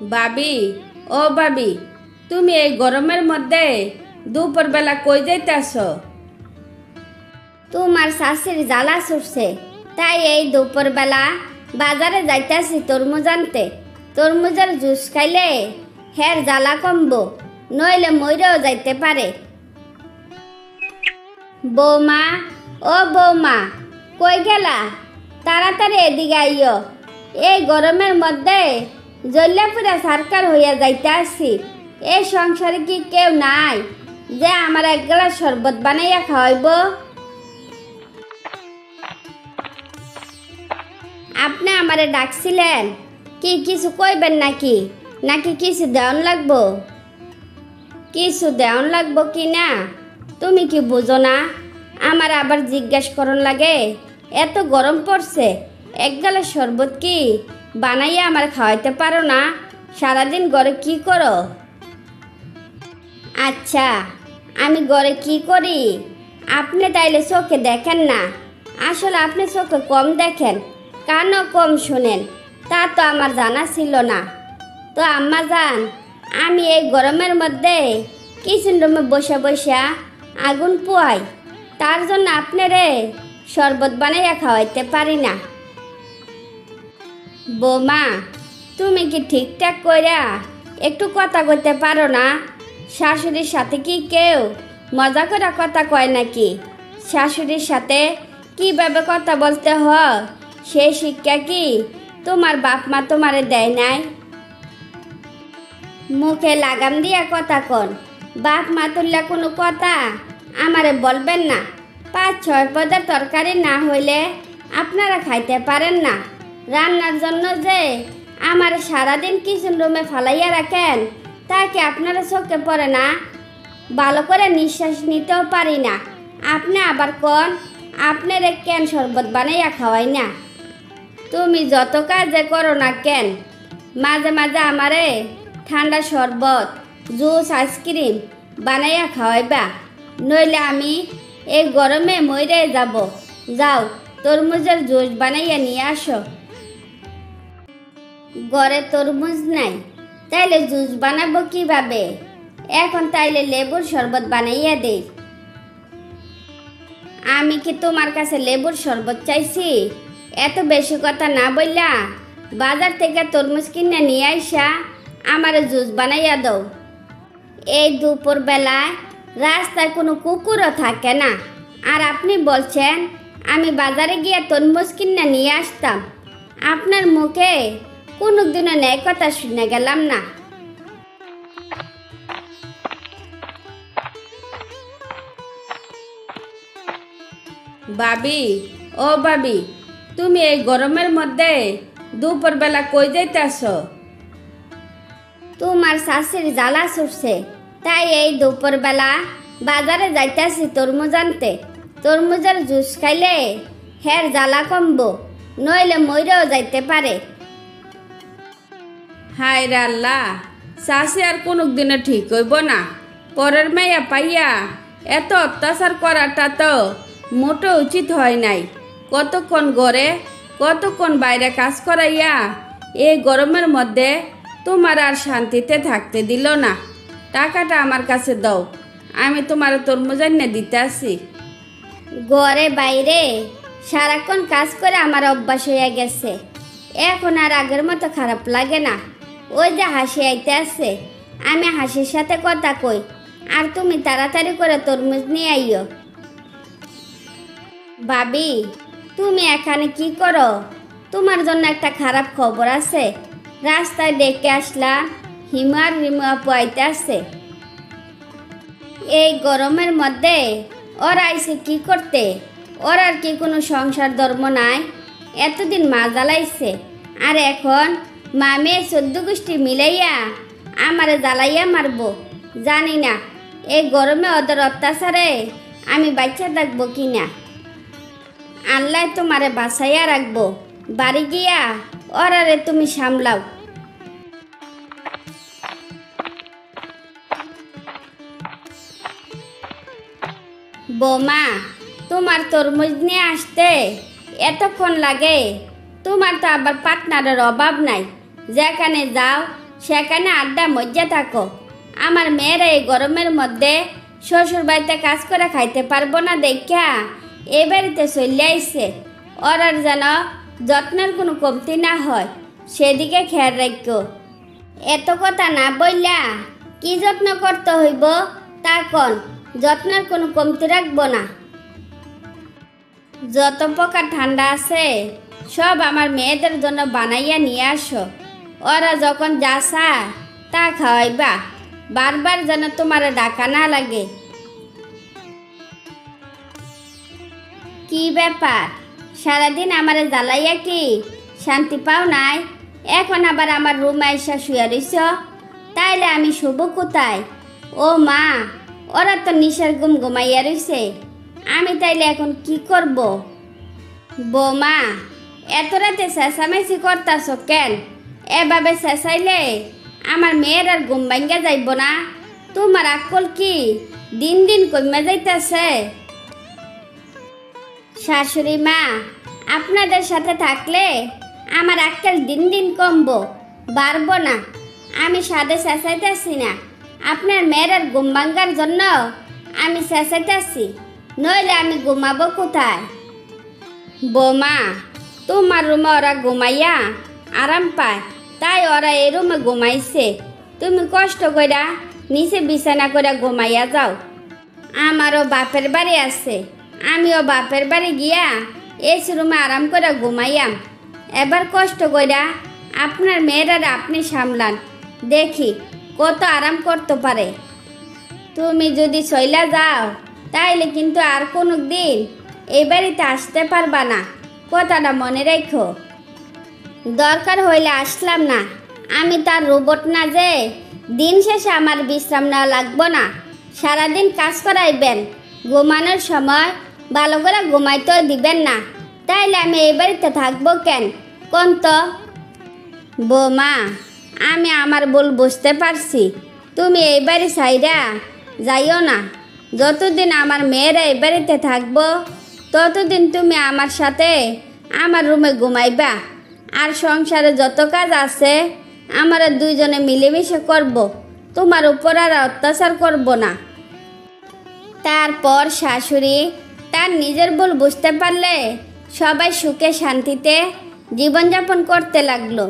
বাবি, ও বাবি, তুমি এই গরমের মধ্যে দুপুরবেলা কই যাইতেছ? তোমার শাশুর জ্বালা ছুটছে, তাই এই দুপুরবেলা বাজারে যাইতেছি তরমুজ আনতে। তরমুজের জুস খাইলে হের জ্বালা কমবো, নইলে মইরেও যাইতে পারে। বৌমা, ও বৌমা, কই গেলা? তাড়াতাড়ি এদিকে আইও। এই গরমের মধ্যে জ্বললে পুরা সরকার হইয়া যাইতে আসছি। এই সংসারে কি কেউ নাই যে আমার এক গ্লাস শরবত বানাইয়া খাওয়াইব? আপনি আমারে ডাকছিলেন কি কিছু কইবেন নাকি? নাকি কিছু দেওয়ান লাগবো? কিছু দেওয়ান লাগবো কি না তুমি কি বুঝো না? আমার আবার জিজ্ঞেস করন লাগে? এত গরম পড়ছে, এক গ্লাস শরবত কি বানাইয়া আমার খাওয়াইতে পারো না? সারাদিন ঘরে কি করো? আচ্ছা, আমি ঘরে কি করি আপনি তাইলে চোখে দেখেন না। আসলে আপনি চোখে কম দেখেন, কানও কম শুনেন, তা তো আমার জানা ছিল না। তো আম্মা জান, আমি এই গরমের মধ্যে কিচেন রুমে বসে বসে আগুন পোয়াই, তার জন্য আপনারে শরবত বানাইয়া খাওয়াইতে পারি না। বৌমা, তুমি কি ঠিকঠাক কইরা একটু কথা কইতে পারো না? শাশুড়ির সাথে কি কেউ মজা করে কথা কয় নাকি? শাশুড়ির সাথে কিভাবে কথা বলতে হয় সেই শিক্ষা কি তোমার বাপ মা তোমারে দেয় নাই? মুখে লাগাম দিয়া কথা কন, বাপ মা তুললে কোনো কথা আমারে বলবেন না। 5-6 পদের তরকারি না হইলে আপনারা খাইতে পারেন না। রান্নার জন্য যে আমার সারাদিন কিচেন রুমে ফালাইয়া রাখেন, তা কি আপনারা চোখে পড়ে না? ভালো করে নিঃশ্বাস নিতেও পারি না। আপনি আবার কোন আপনারে কেন শরবত বানাইয়া খাওয়াই না? তুমি যত কাজে করো না কেন, মাঝে মাঝে আমারে ঠান্ডা শরবত, জুস, আইসক্রিম বানাইয়া খাওয়াইবা, নইলে আমি এই গরমে মরে যাব। যাও, তরমুজের জুস বানাইয়া নিয়ে আসো। ঘরে তরমুজ নাই, তাইলে জুস বানাবো কিভাবে? এখন তাইলে লেবুর শরবত বানাইয়া দেই। আমি কি তোমার কাছে লেবুর শরবত চাইছি? এত বেশি কথা না বললা বাজার থেকে তরমুজ কিনে নিয়ে আইসা আমার জুস বানাইয়া দাও। এই দুপুর বেলায় রাস্তায় কোনো কুকুরও থাকে না, আর আপনি বলছেন আমি বাজারে গিয়ে তরমুজ কিনে নিয়ে আসতাম। আপনার মুখে কোনোদিনও ন্যায় কথা শুনে গেলাম না। বাবি, ও বাবি, তুমি এই গরমের মধ্যে দুপুরবেলা কই যাইতেছ? তোমার শাশুর জ্বালা ছুটছে, তাই এই দুপুরবেলা বাজারে যাইতেছি তরমুজ আনতে। তরমুজের জুস খাইলে হের জ্বালা কমবো, নইলে মইরেও যাইতে পারে। হায় রে আল্লাহ, শাশি আর কোনো দিনে ঠিক হইব না। পরের মেয়া পাইয়া এত অত্যাচার করাটা তো মোটো উচিত হয় নাই। কতক্ষণ ঘরে কতক্ষণ বাইরে কাজ করাইয়া এই গরমের মধ্যে তোমার আর শান্তিতে থাকতে দিল না। টাকাটা আমার কাছে দাও, আমি তোমার তরমুজ এনে দিতে আসি। ঘরে বাইরে সারাক্ষণ কাজ করে আমার অভ্যাস হয়ে গেছে, এখন আর আগের মতো খারাপ লাগে না। ওই যে হাসি আইতে আছে, আমি হাসির সাথে কথা কই, আর তুমি তাড়াতাড়ি করে তরমুজ নিয়ে আইও। ভাবি, তুমি এখানে কি করো? তোমার জন্য একটা খারাপ খবর আছে। রাস্তায় ডেকে আসলা, হিমার রিমুয়া পোয়াইতে আছে। এই গরমের মধ্যে ওরা আইসে কি করতে? ওর আর কি কোনো সংসার ধর্ম নাই? এতদিন মা জ্বালাইছে, আর এখন মা মেয়ে 14 গোষ্ঠী মিলাইয়া আমারে জ্বালাইয়া মারবো। জানি না এই গরমে ওদের অত্যাচারে আমি বাচ্চা থাকবো কি না। আল্লাহ তোমারে বাঁচাইয়া রাখবো। বাড়ি গিয়া ওরারে তুমি সামলাও। বৌমা, তোমার তরমুজ নিয়ে আসতে এতক্ষণ লাগে? তোমার তো আবার পার্টনারের অভাব নাই, যেখানে যাও সেখানে আড্ডা মজ্জা থাকো। আমার মেয়েরা এই গরমের মধ্যে শ্বশুর বাড়িতে কাজ করে খাইতে পারবো না দেখা এ বাড়িতে চলে আইছে। ওরার যেন যত্নের কোনো কমতি না হয় সেদিকে খেয়াল রাখো। এত কথা না বললা কি যত্ন করতে হইব তা কন, যত্নের কোনো কমতি রাখবো না। যত প্রকার ঠান্ডা আছে সব আমার মেয়েদের জন্য বানাইয়া নিয়ে আসো। ওরা যখন যা চায় তা খাওয়াইবা, বারবার যেন তোমার ডাকা না লাগে। কি ব্যাপার, সারাদিন আমার জ্বালাইয়া কি শান্তি পাও নাই? এখন আবার আমার রুমে আইসা শুয়ে রইছ, তাইলে আমি শুভ কোথায়? ও মা, ওরা তো নিশার ঘুম ঘুমাইয়া রইছে, আমি তাইলে এখন কি করব? বৌমা, এত রাতে চেঁচামেচি করতাছ কেন? এভাবে চেঁচাইলে আমার মেয়ের আর ঘুম ভাঙ্গা যাইব না। তোমার আকল কি দিন দিন কমে যাইতেছে? শাশুড়ি মা, আপনাদের সাথে থাকলে আমার আক্কেল দিন দিন কমবো, বাড়বো না। আমি সাদে চেঁচাইতেছি না, আপনার মেয়ের আর ঘুম ভাঙ্গার জন্য আমি চেঁচাইতেছি, নইলে আমি ঘুমাবো কোথায়? বৌমা, তোমার রুমে ওরা ঘুমাইয়া আরাম পায়, তাই ওরা এই রুমে ঘুমাইছে। তুমি কষ্ট কইরা নিচে বিছানা করে ঘুমাইয়া যাও। আমারও বাপের বাড়ি আছে, আমিও বাপের বাড়ি গিয়া এসি রুমে আরাম করে ঘুমাইয়াম। এবার কষ্ট কইরা আপনার মেয়েরা আপনি সামলান, দেখি কত আরাম করতে পারে। তুমি যদি চইলা যাও তাইলে কিন্তু আর কোনো দিন এই বাড়িতে আসতে পারবা না, কথাটা মনে রেখো। দরকার হইলে আসলাম না, আমি তার রোবট না যে দিন শেষে আমার বিশ্রাম নেওয়া লাগবো না। সারাদিন কাজ করাইবেন, ঘুমানোর সময় ভালো করে ঘুমাইতেও দিবেন না, তাইলে আমি এই বাড়িতে থাকবো কেন কোন তো? বৌমা, আমি আমার ভুল বুঝতে পারছি, তুমি এই বাড়ি ছাইরা যাইও না। যতদিন আমার মেয়েরা এই বাড়িতে থাকবো ততদিন তুমি আমার সাথে আমার রুমে ঘুমাইবা, আর সংসারে যত কাজ আছে আমরা দুইজনে মিলেমিশে করব, তোমার উপর আর অত্যাচার করব না। তারপর শাশুড়ি তার নিজের ভুল বুঝতে পারলে সবাই সুখে শান্তিতে জীবনযাপন করতে লাগলো।